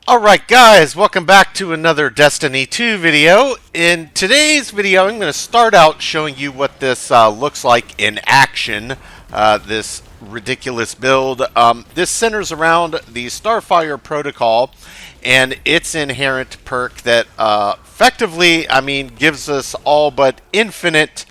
Alright guys, welcome back to another Destiny 2 video. In today's video I'm going to start out showing you what this looks like in action. This ridiculous build. This centers around the Starfire Protocol and its inherent perk that effectively, gives us all but infinite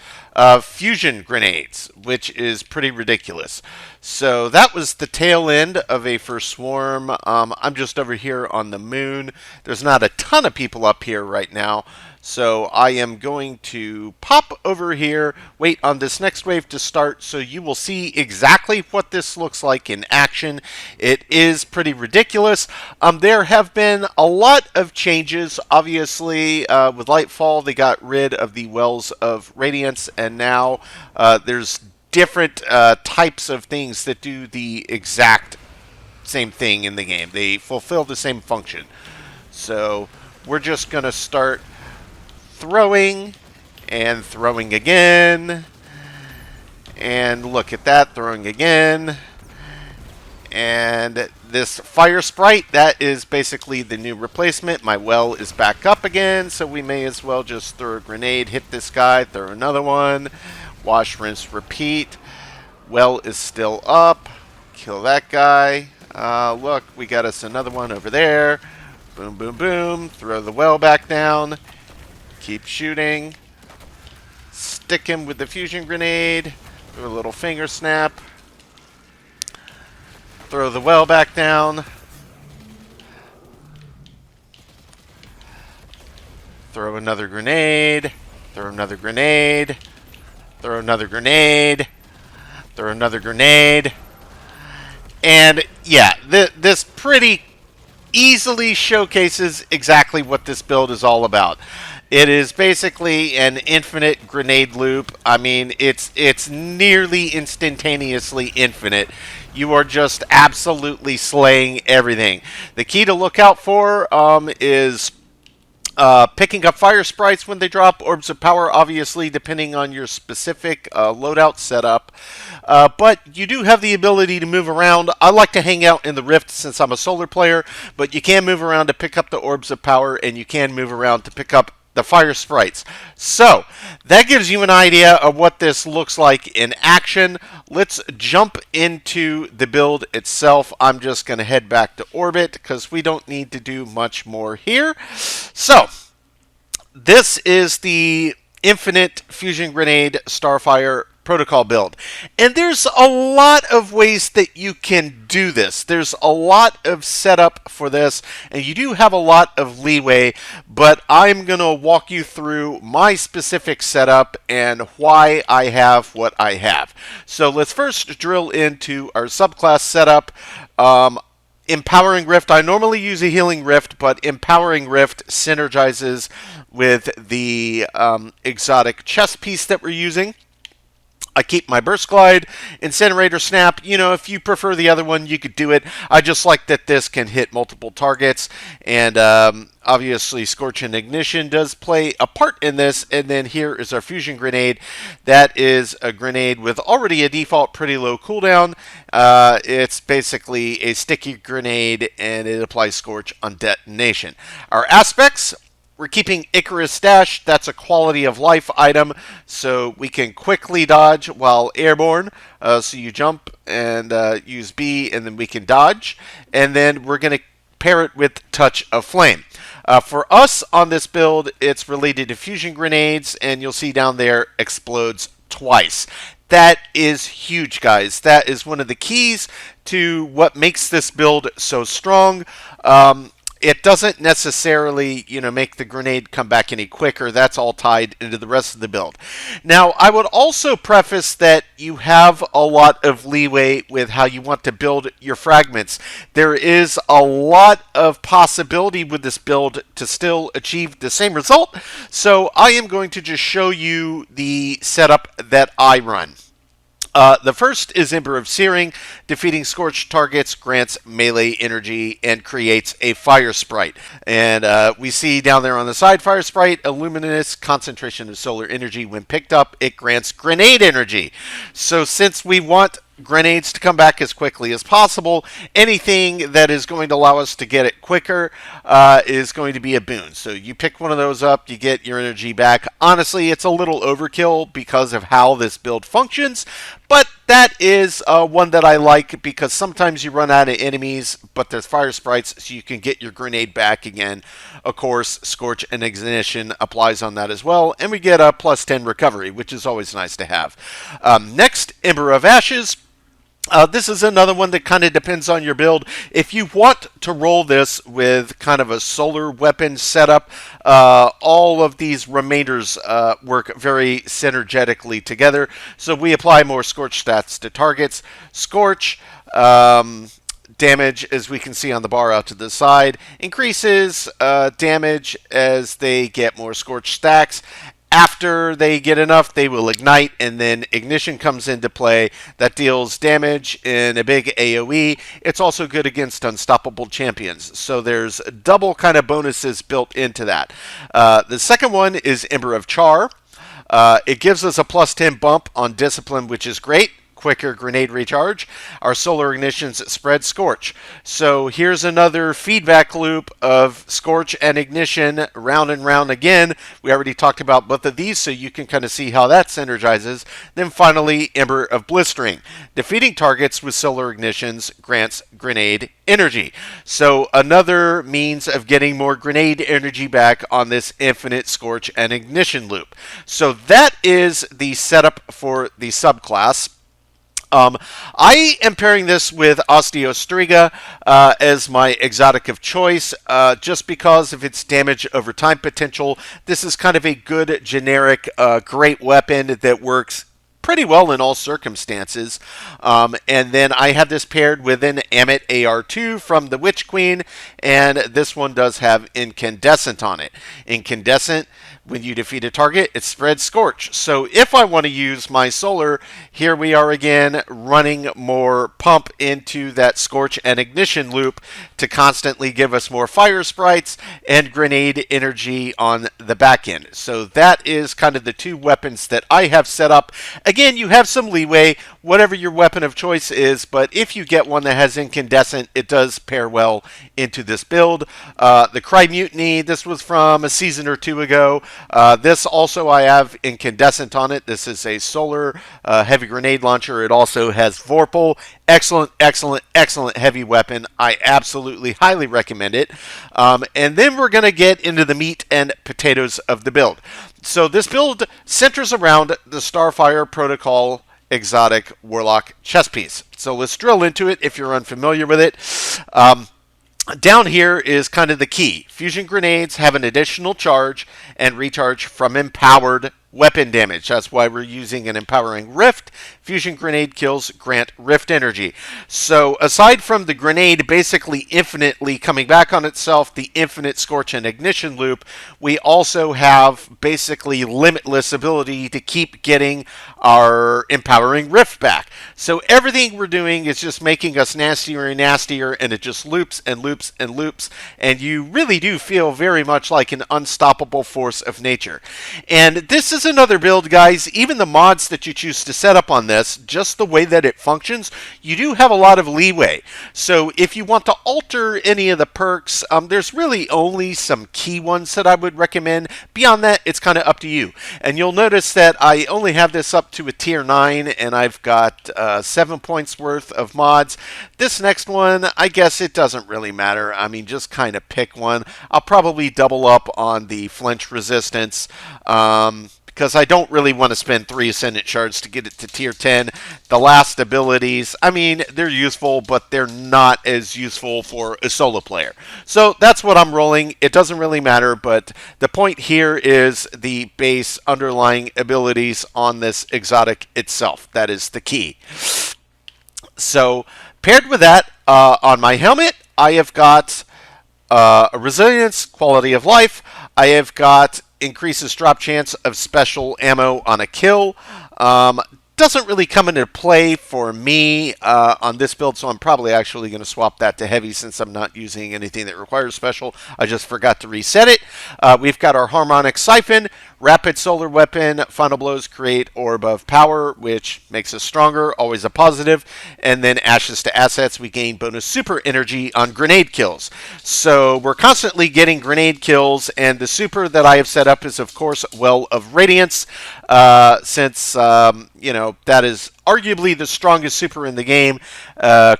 fusion grenades, which is pretty ridiculous. So that was the tail end of a first swarm. I'm just over here on the moon. There's not a ton of people up here right now. So I am going to pop over here, wait on this next wave to start, so you will see exactly what this looks like in action. It is pretty ridiculous. There have been a lot of changes. Obviously, with Lightfall, they got rid of the wells of radiance, and now there's different types of things that do the exact same thing in the game. They fulfill the same function. So we're just going to start throwing and throwing again, and look at that, throwing again. And this fire sprite, that is basically the new replacement. My well is back up again, so we may as well just throw a grenade, hit this guy, throw another one, wash, rinse, repeat. Well is still up, kill that guy. Look, we got us another one over there. Boom, boom, boom, throw the well back down. Keep shooting. Stick him with the fusion grenade. Do a little finger snap. Throw the well back down. Throw another grenade. Throw another grenade. Throw another grenade. Throw another grenade. And yeah, this pretty easily showcases exactly what this build is all about. It is basically an infinite grenade loop. It's nearly instantaneously infinite. You are just absolutely slaying everything. The key to look out for is picking up fire sprites when they drop, orbs of power, obviously, depending on your specific loadout setup. But you do have the ability to move around. I like to hang out in the rift since I'm a solar player, but you can move around to pick up the orbs of power, and you can move around to pick up the fire sprites. So that gives you an idea of what this looks like in action. Let's jump into the build itself. I'm just going to head back to orbit because we don't need to do much more here. So this is the Infinite Fusion Grenade Starfire Protocol build. And there's a lot of ways that you can do this. There's a lot of setup for this, and you do have a lot of leeway, but I'm going to walk you through my specific setup and why I have what I have. So let's first drill into our subclass setup. Empowering Rift. I normally use a Healing Rift, but Empowering Rift synergizes with the exotic chest piece that we're using. I keep my Burst Glide, Incinerator Snap. You know, if you prefer the other one, you could do it. I just like that this can hit multiple targets. And obviously, Scorch and Ignition does play a part in this. And then here is our Fusion Grenade. That is a grenade with already a default pretty low cooldown. It's basically a sticky grenade, and it applies Scorch on detonation. Our aspects: we're keeping Icarus Dash. That's a quality of life item, so we can quickly dodge while airborne. So you jump and use B, and then we can dodge. And then we're going to pair it with Touch of Flame. For us on this build, it's related to fusion grenades, and you'll see down there, explodes twice. That is huge, guys. That is one of the keys to what makes this build so strong. It doesn't necessarily, make the grenade come back any quicker. That's all tied into the rest of the build. Now, I would also preface that you have a lot of leeway with how you want to build your fragments. There is a lot of possibility with this build to still achieve the same result. So I am going to just show you the setup that I run. The first is Ember of Searing. Defeating scorched targets grants melee energy and creates a fire sprite. And we see down there on the side, fire sprite, a luminous concentration of solar energy. When picked up, it grants grenade energy. So since we want grenades to come back as quickly as possible. Anything that is going to allow us to get it quicker is going to be a boon. So you pick one of those up, you get your energy back. Honestly, it's a little overkill because of how this build functions, but that is one that I like because sometimes you run out of enemies, but there's fire sprites, so you can get your grenade back again. Of course, Scorch and Ignition applies on that as well, and we get a plus 10 recovery, which is always nice to have. Next, Ember of Ashes. This is another one that kind of depends on your build. If you want to roll this with kind of a solar weapon setup, all of these remainders work very synergetically together. So we apply more Scorch stats to targets. Scorch damage, as we can see on the bar out to the side, increases damage as they get more Scorch stacks. After they get enough, they will ignite, and then Ignition comes into play. That deals damage in a big AoE. It's also good against unstoppable champions. So there's double kind of bonuses built into that. The second one is Ember of Char. It gives us a plus 10 bump on Discipline, which is great. Quicker grenade recharge. Our solar ignitions spread Scorch. So here's another feedback loop of Scorch and Ignition round and round again. We already talked about both of these, so you can kind of see how that synergizes. Then finally, Ember of Blistering. Defeating targets with solar ignitions grants grenade energy. So another means of getting more grenade energy back on this infinite Scorch and Ignition loop. So that is the setup for the subclass. I am pairing this with Osteostriga as my exotic of choice, just because of its damage over time potential. This is kind of a good, generic, great weapon that works pretty well in all circumstances. And then I have this paired with an Amit AR2 from the Witch Queen, and this one does have Incandescent on it. Incandescent, when you defeat a target, it spreads Scorch. So if I want to use my solar, here we are again running more pump into that Scorch and Ignition loop to constantly give us more fire sprites and grenade energy on the back end. So that is kind of the two weapons that I have set up. Again, you have some leeway, whatever your weapon of choice is, but if you get one that has Incandescent, it does pair well into this build. The Cry Mutiny, this was from a season or two ago. This also I have Incandescent on it. This is a solar heavy grenade launcher. It also has Vorpal. Excellent, excellent, excellent heavy weapon. I absolutely highly recommend it. And then we're going to get into the meat and potatoes of the build. So this build centers around the Starfire Protocol exotic Warlock chess piece. So let's drill into it if you're unfamiliar with it. Down here is kind of the key. Fusion grenades have an additional charge and recharge from empowered weapon damage. That's why we're using an empowering rift. Fusion grenade kills grant rift energy. So aside from the grenade basically infinitely coming back on itself, the infinite Scorch and Ignition loop, we also have basically limitless ability to keep getting our empowering rift back. So everything we're doing is just making us nastier and nastier, and it just loops and loops and loops, and you really do feel very much like an unstoppable force of nature. And this is another build, guys. Even the mods that you choose to set up on this, just the way that it functions, you do have a lot of leeway. So if you want to alter any of the perks, there's really only some key ones that I would recommend. Beyond that, it's kind of up to you. And you'll notice that I only have this up to a tier 9, and I've got 7 points worth of mods. This next one, I guess it doesn't really matter. I mean, just kind of pick one. I'll probably double up on the flinch resistance, because I don't really want to spend 3 Ascendant Shards to get it to tier 10. The last abilities, I mean, they're useful, but they're not as useful for a solo player. So that's what I'm rolling. It doesn't really matter, but the point here is the base underlying abilities on this exotic itself. That is the key. So paired with that, on my helmet, I have got a resilience, quality of life. I have got increases drop chance of special ammo on a kill. doesn't really come into play for me on this build, so I'm probably actually going to swap that to heavy since I'm not using anything that requires special. I just forgot to reset it. We've got our harmonic siphon, rapid solar weapon, final blows create orb of power, which makes us stronger, always a positive, and then ashes to assets, we gain bonus super energy on grenade kills. So we're constantly getting grenade kills, and the super that I have set up is, of course, Well of Radiance, since that is arguably the strongest super in the game.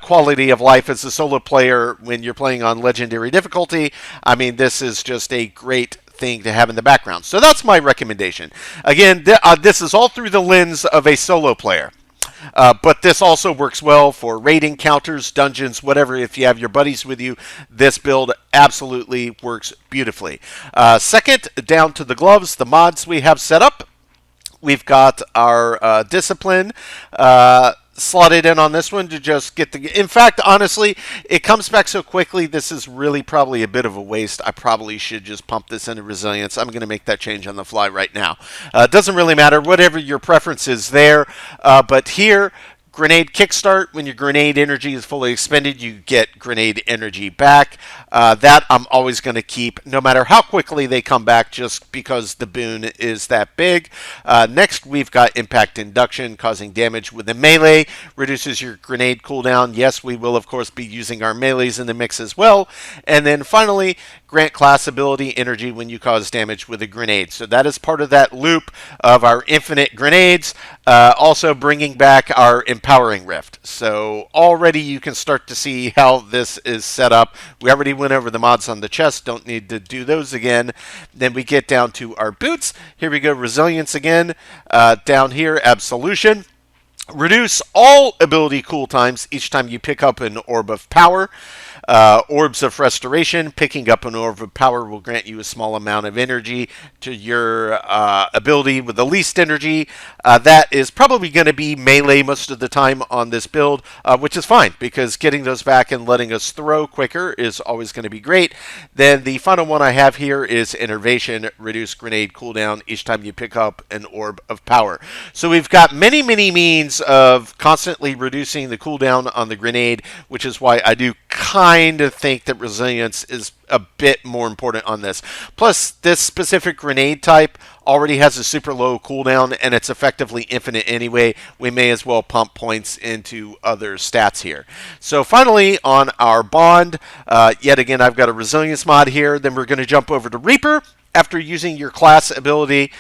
Quality of life as a solo player when you're playing on legendary difficulty. I mean, this is just a great thing to have in the background. So that's my recommendation. Again, this is all through the lens of a solo player. But this also works well for raid encounters, dungeons, whatever. If you have your buddies with you, this build absolutely works beautifully. Second, down to the gloves, the mods we have set up. We've got our discipline slotted in on this one to just get the... In fact, honestly, it comes back so quickly, this is really probably a bit of a waste. I probably should just pump this into resilience. I'm going to make that change on the fly right now. It doesn't really matter, whatever your preference is there. But here... Grenade kickstart, when your grenade energy is fully expended, you get grenade energy back. That I'm always going to keep, no matter how quickly they come back, just because the boon is that big. Next, we've got impact induction, causing damage with a melee, reduces your grenade cooldown. Yes, we will, of course, be using our melees in the mix as well. And then finally, grant class ability energy when you cause damage with a grenade. So that is part of that loop of our infinite grenades. Also bringing back our Empowering Rift. So already you can start to see how this is set up. We already went over the mods on the chest. Don't need to do those again. Then we get down to our boots. Here we go, Resilience again. Down here, Absolution. Reduce all ability cool times each time you pick up an Orb of Power. Orbs of Restoration. Picking up an Orb of Power will grant you a small amount of energy to your ability with the least energy. That is probably going to be melee most of the time on this build, which is fine, because getting those back and letting us throw quicker is always going to be great. Then the final one I have here is Innervation. Reduce grenade cooldown each time you pick up an Orb of Power. So we've got many, many means of constantly reducing the cooldown on the grenade, which is why I do kind of think that resilience is a bit more important on this. Plus, this specific grenade type already has a super low cooldown, and it's effectively infinite anyway. We may as well pump points into other stats here. So finally, on our bond, yet again, I've got a resilience mod here. Then we're going to jump over to Reaper. After using your class ability,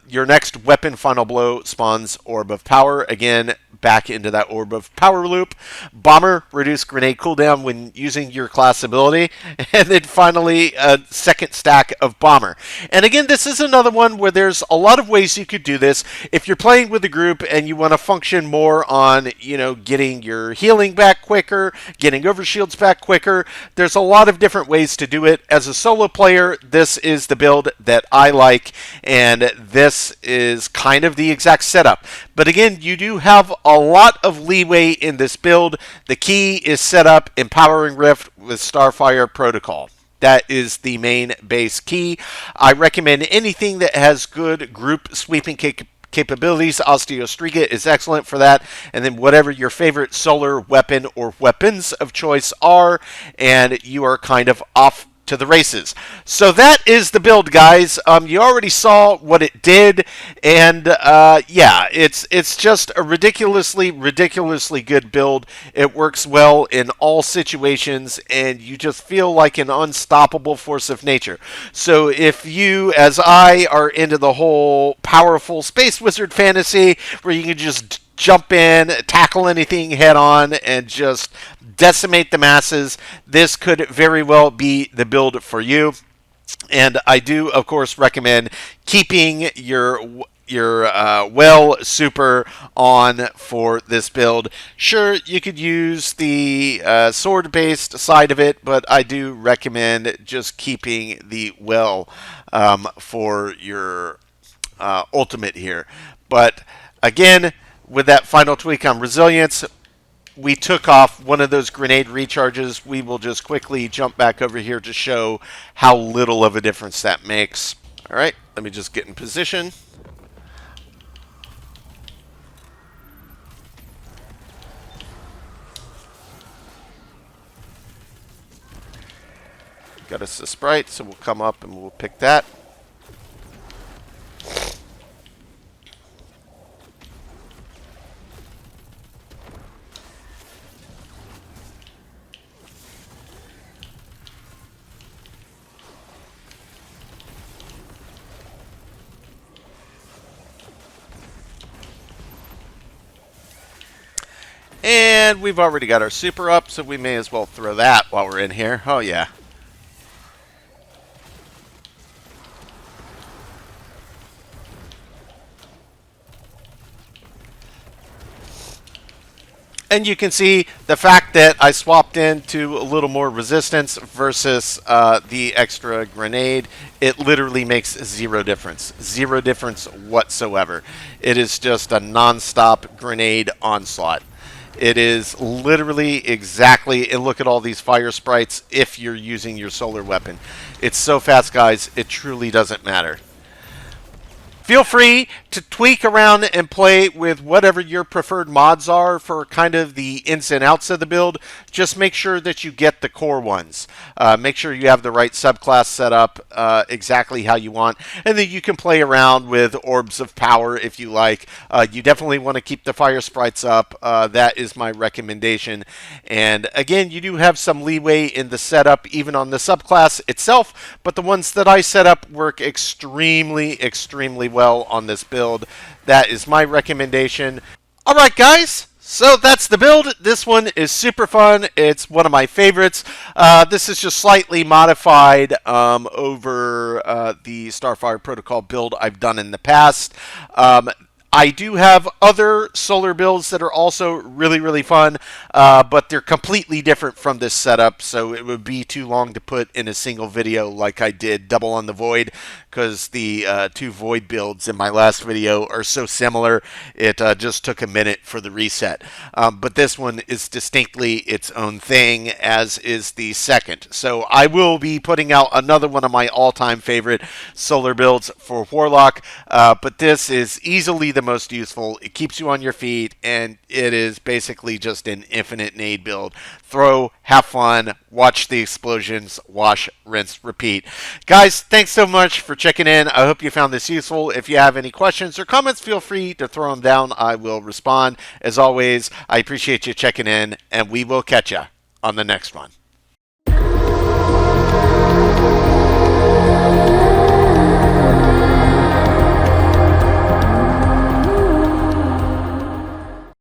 your next weapon final blow spawns Orb of Power. Again, back into that Orb of Power loop. Bomber, reduce grenade cooldown when using your class ability. And then finally, a second stack of Bomber. And again, this is another one where there's a lot of ways you could do this. If you're playing with a group and you want to function more on, getting your healing back quicker, getting overshields back quicker, there's a lot of different ways to do it. As a solo player, this is the build that I like, and this is kind of the exact setup. But again, you do have a lot of leeway in this build. The key is set up Empowering Rift with Starfire Protocol. That is the main base key. I recommend anything that has good group sweeping capabilities. Osteostriga is excellent for that. And then whatever your favorite solar weapon or weapons of choice are, and you are kind of off to the races. So that is the build, guys. You already saw what it did, and yeah, it's just a ridiculously good build. It works well in all situations, and you just feel like an unstoppable force of nature. So if you, as I, are into the whole powerful space wizard fantasy, where you can just jump in, tackle anything head on, and just decimate the masses, this could very well be the build for you. And I do, of course, recommend keeping your well super on for this build. Sure, you could use the sword-based side of it, but I do recommend just keeping the well for your ultimate here. But again, with that final tweak on resilience, we took off one of those grenade recharges. We will just quickly jump back over here to show how little of a difference that makes. All right, let me just get in position. Got us a sprite, so we'll come up and we'll pick that. And we've already got our super up, so we may as well throw that while we're in here. Oh, yeah. And you can see the fact that I swapped into a little more resistance versus the extra grenade, it literally makes zero difference. Zero difference whatsoever. It is just a non-stop grenade onslaught. It is literally exactly, and look at all these fire sprites if you're using your solar weapon. It's so fast, guys, it truly doesn't matter. Feel free to tweak around and play with whatever your preferred mods are for kind of the ins and outs of the build. Just make sure that you get the core ones. Make sure you have the right subclass set up exactly how you want. And then you can play around with orbs of power if you like. You definitely want to keep the fire sprites up. That is my recommendation. And again, you do have some leeway in the setup even on the subclass itself. But the ones that I set up work extremely, extremely well on this build. That is my recommendation. Alright guys, so that's the build. This one is super fun. It's one of my favorites. This is just slightly modified over the Starfire Protocol build I've done in the past. I do have other solar builds that are also really, really fun, but they're completely different from this setup, so it would be too long to put in a single video like I did Double on the Void, because the two Void builds in my last video are so similar, it just took a minute for the reset. But this one is distinctly its own thing, as is the second. So I will be putting out another one of my all-time favorite solar builds for Warlock, but this is easily the most useful. It keeps you on your feet, and it is basically just an infinite nade build. Throw, have fun, watch the explosions, wash, rinse, repeat. Guys, thanks so much for checking in. I hope you found this useful. If you have any questions or comments, feel free to throw them down. I will respond. As always, I appreciate you checking in, and we will catch you on the next one.